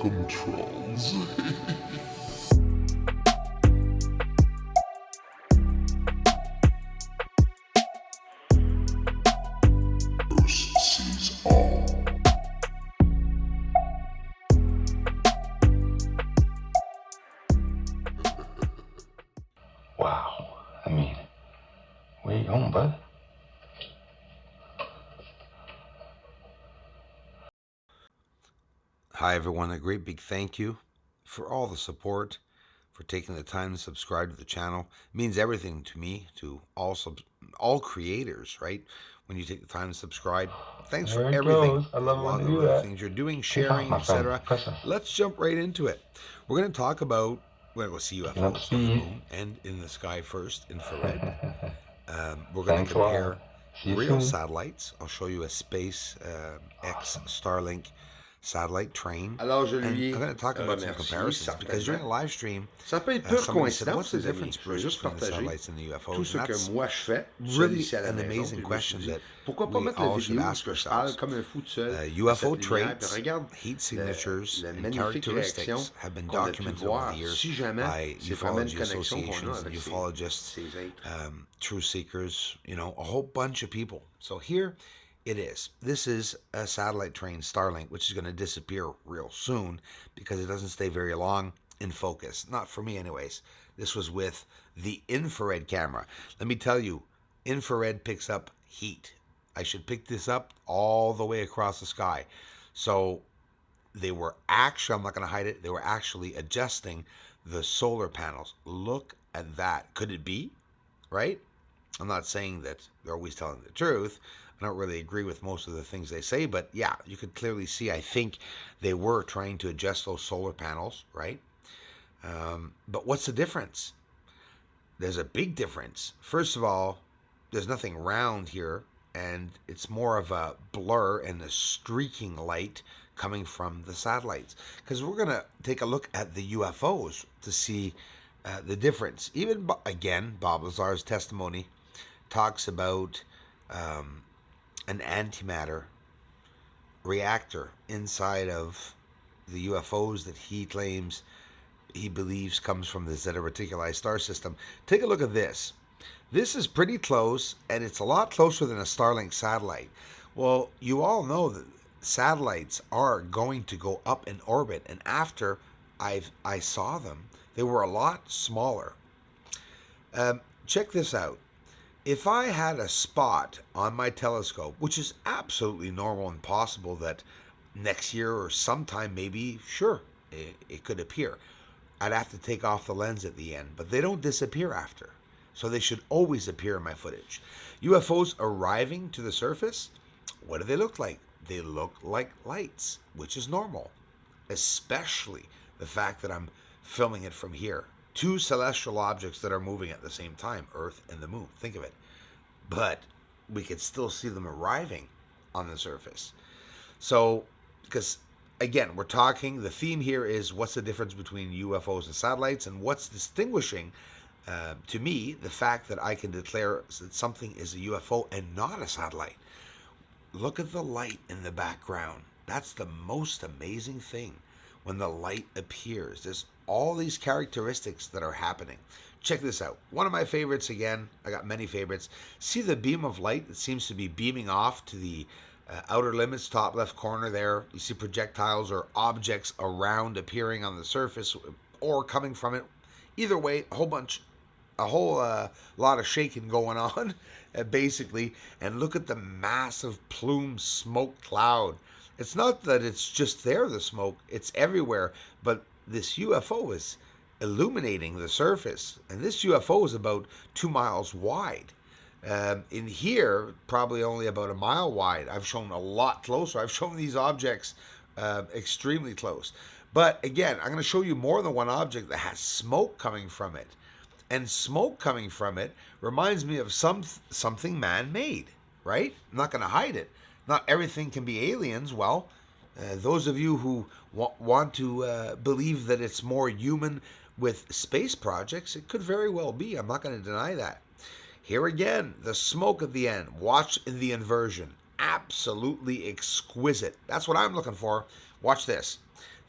Welcome, trolls. First sees all. Wow. I mean, where you going, bud? Hi, everyone. A great big thank you for all the support, for taking the time to subscribe to the channel. It means everything to me, to all creators, right? When you take the time to subscribe. Thanks for There it everything. goes. I love it when Along they of do the that. things you're doing, Take off, sharing, my friend. etc. Pressure. Let's jump right into it. We're going to talk about, well, we'll see Picking up UFOs on the speed. moon and in the sky first, infrared. We're going to Thanks a lot. compare See you real soon. satellites. I'll show you a Space X Starlink satellite train. Alors, je And lui I'm ai going to talk about some remercié, comparisons because certainement. during a live stream, Ça peut être pure somebody said, "What's coïncidence, the les amis. difference, Je veux Bruce, juste between the partager satellites and the UFOs?" tout ce And que that's moi je fais, seul really ici à la an maison. amazing Puis je me suis question dit, that pourquoi pas we mettre la all should vidéo où ask je parle ourselves. comme un fou tout seul à UFO cette lumière, puis traits, regarde heat signatures, la and magnifique réaction characteristics have been qu'on a pu documented over voir. the years Si jamais by c'est vraiment une ufology connexion qu'on a associations and avec ufologists, ces êtres. truth seekers, a whole bunch of people. So here it is. This is a satellite train, Starlink, which is going to disappear real soon because it doesn't stay very long in focus. Not for me, anyways. This was with the infrared camera. Let me tell you, infrared picks up heat. I should pick this up all the way across the sky. So they were actually, I'm not going to hide it, they were actually adjusting the solar panels. Look at that. Could it be? Right? I'm not saying that they're always telling the truth. I don't really agree with most of the things they say, but yeah, you could clearly see, I think they were trying to adjust those solar panels, right? But what's the difference? There's a big difference. First of all, there's nothing round here, and it's more of a blur and a streaking light coming from the satellites. Because we're going to take a look at the UFOs to see the difference. Even, again, Bob Lazar's testimony talks about an antimatter reactor inside of the UFOs that he claims he believes comes from the Zeta Reticuli star system. Take a look at this. This is pretty close, and it's a lot closer than a Starlink satellite. Well, you all know that satellites are going to go up in orbit, and after I saw them, they were a lot smaller. Check this out. If I had a spot on my telescope, which is absolutely normal and possible that next year or sometime maybe, sure, it could appear. I'd have to take off the lens at the end, but they don't disappear after. So they should always appear in my footage. UFOs arriving to the surface, what do they look like? They look like lights, which is normal, especially the fact that I'm filming it from here. Two celestial objects that are moving at the same time, Earth and the moon. Think of it. But we could still see them arriving on the surface. So, because again, we're talking, the theme here is what's the difference between UFOs and satellites, and what's distinguishing, to me, the fact that I can declare that something is a UFO and not a satellite. Look at the light in the background. That's the most amazing thing. When the light appears, there's all these characteristics that are happening. Check this out. One of my favorites, again, I got many favorites. See the beam of light that seems to be beaming off to the outer limits, top left corner there. You see projectiles or objects around appearing on the surface or coming from it. Either way, a whole lot of shaking going on, basically. And look at the massive plume smoke cloud. It's not that it's just there, the smoke, it's everywhere, but this UFO is illuminating the surface. And this UFO is about 2 miles wide. In here, probably only about a mile wide. I've shown a lot closer. I've shown these objects extremely close. But again, I'm going to show you more than one object that has smoke coming from it. And smoke coming from it reminds me of something man-made, right? I'm not going to hide it. Not everything can be aliens. Well, those of you who want to believe that it's more human with space projects, it could very well be. I'm not going to deny that. Here again, the smoke at the end. Watch the inversion. Absolutely exquisite. That's what I'm looking for. Watch this.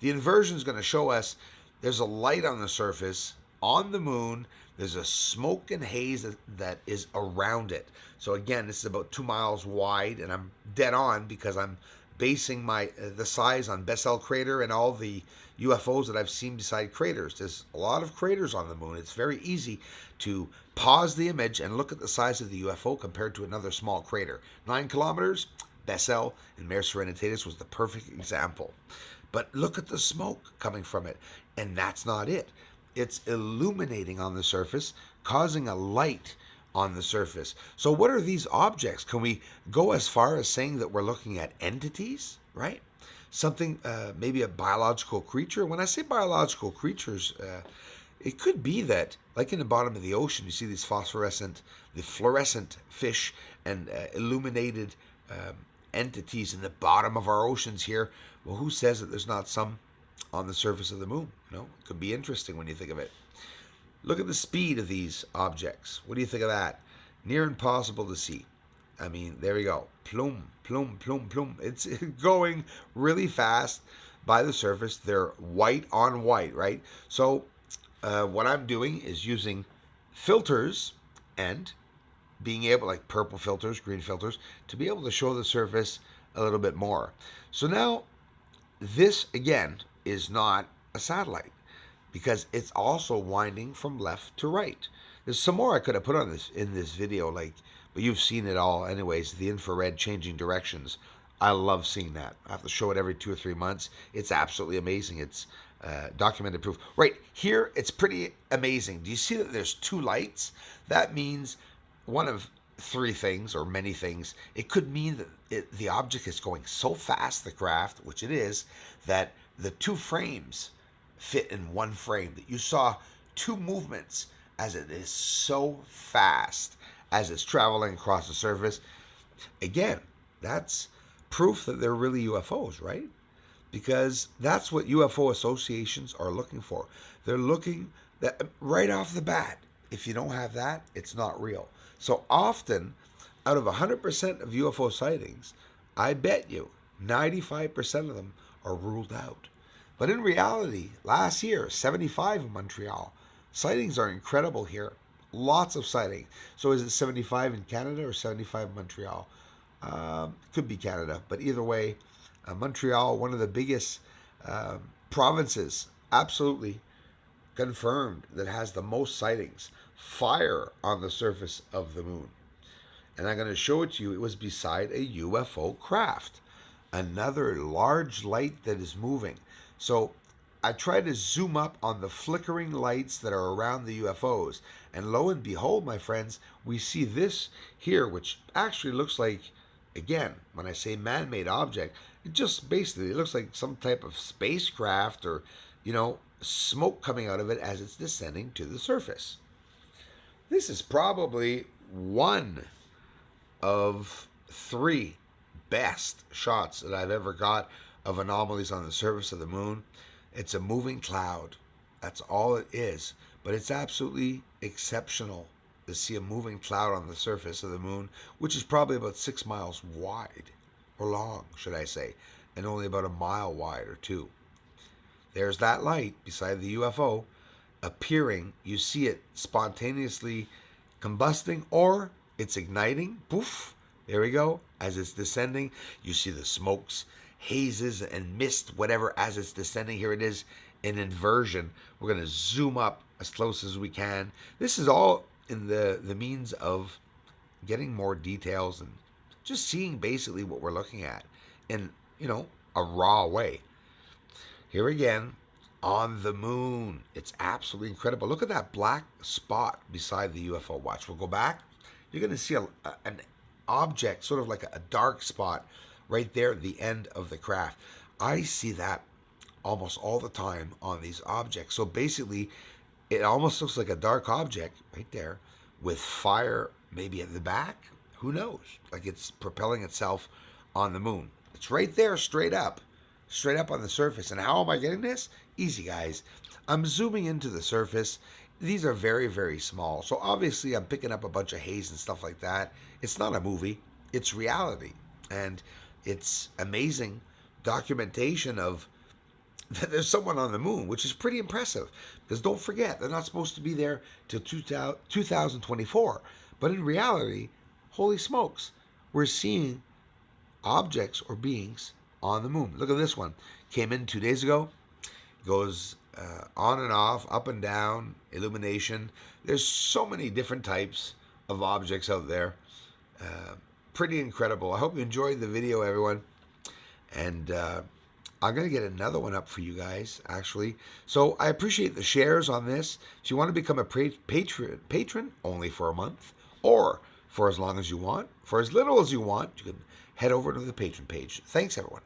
The inversion is going to show us there's a light on the surface on the moon. There's a smoke and haze that is around it. So again, this is about 2 miles wide, and I'm dead on because I'm basing the size on Bessel crater and all the UFOs that I've seen beside craters. There's a lot of craters on the moon. It's very easy to pause the image and look at the size of the UFO compared to another small crater. 9 kilometers, Bessel and Mare Serenitatis was the perfect example. But look at the smoke coming from it, and that's not it. It's illuminating on the surface, causing a light on the surface. So what are these objects? Can we go as far as saying that we're looking at entities, right? Something, maybe a biological creature. When I say biological creatures, it could be that, like in the bottom of the ocean, you see these fluorescent fish and illuminated entities in the bottom of our oceans here. Well, who says that there's not some on the surface of the moon? You know, it could be interesting when you think of it. Look at the speed of these objects. What do you think of that? Near impossible to see. I mean, there we go. Plum, plum, plum, plum. It's going really fast by the surface. They're white on white, right? So what I'm doing is using filters and being able, like purple filters, green filters, to be able to show the surface a little bit more. So now, this, again, is not a satellite because it's also winding from left to right. There's some more I could have put on this in this video, but you've seen it all anyways, the infrared changing directions. I love seeing that. I have to show it every 2 or 3 months. It's absolutely amazing. It's documented proof. Right here, it's pretty amazing. Do you see that there's 2 lights? That means one of 3 things or many things. It could mean that the object is going so fast, the craft, which it is, that the 2 frames fit in one frame. That you saw 2 movements as it is so fast as it's traveling across the surface. Again, that's proof that they're really UFOs, right? Because that's what UFO associations are looking for. They're looking that right off the bat. If you don't have that, it's not real. So often, out of 100% of UFO sightings, I bet you 95% of them are ruled out. But in reality, last year, 75 in Montreal. Sightings are incredible here. Lots of sightings. So is it 75 in Canada or 75 in Montreal? Could be Canada. But either way, Montreal, one of the biggest provinces, absolutely confirmed, that has the most sightings. Fire on the surface of the moon. And I'm going to show it to you. It was beside a UFO craft. Another large light that is moving. So I try to zoom up on the flickering lights that are around the UFOs. And lo and behold, my friends, we see this here, which actually looks like, again, when I say man-made object, it just basically, it looks like some type of spacecraft or, smoke coming out of it as it's descending to the surface. This is probably one of 3 best shots that I've ever got of anomalies on the surface of the moon. It's a moving cloud. That's all it is. But it's absolutely exceptional to see a moving cloud on the surface of the moon, which is probably about 6 miles wide, or long, should I say, and only about a mile wide or 2. There's that light beside the UFO appearing. You see it spontaneously combusting, or it's igniting. Poof, there we go. As it's descending, you see the smokes, hazes, and mist, whatever, as it's descending. Here it is in inversion. We're going to zoom up as close as we can. This is all in the means of getting more details and just seeing basically what we're looking at in, a raw way. Here again, on the moon. It's absolutely incredible. Look at that black spot beside the UFO. Watch. We'll go back. You're going to see an object, sort of like a dark spot right there at the end of the craft. I see that almost all the time on these objects. So basically, it almost looks like a dark object right there with fire maybe at the back. Who knows? Like it's propelling itself on the moon. It's right there, straight up on the surface. And how am I getting this? Easy, guys. I'm zooming into the surface. These are very, very small. So obviously I'm picking up a bunch of haze and stuff like that. It's not a movie. It's reality. And it's amazing documentation of that there's someone on the moon, which is pretty impressive. Because don't forget, they're not supposed to be there till 2024. But in reality, holy smokes, we're seeing objects or beings on the moon. Look at this one. Came in 2 days ago. Goes on and off, up and down, illumination. There's so many different types of objects out there. Pretty incredible. I hope you enjoyed the video, everyone. And I'm going to get another one up for you guys, actually. So I appreciate the shares on this. If you want to become a patron, only for a month, or for as long as you want, for as little as you want, you can head over to the Patron page. Thanks, everyone.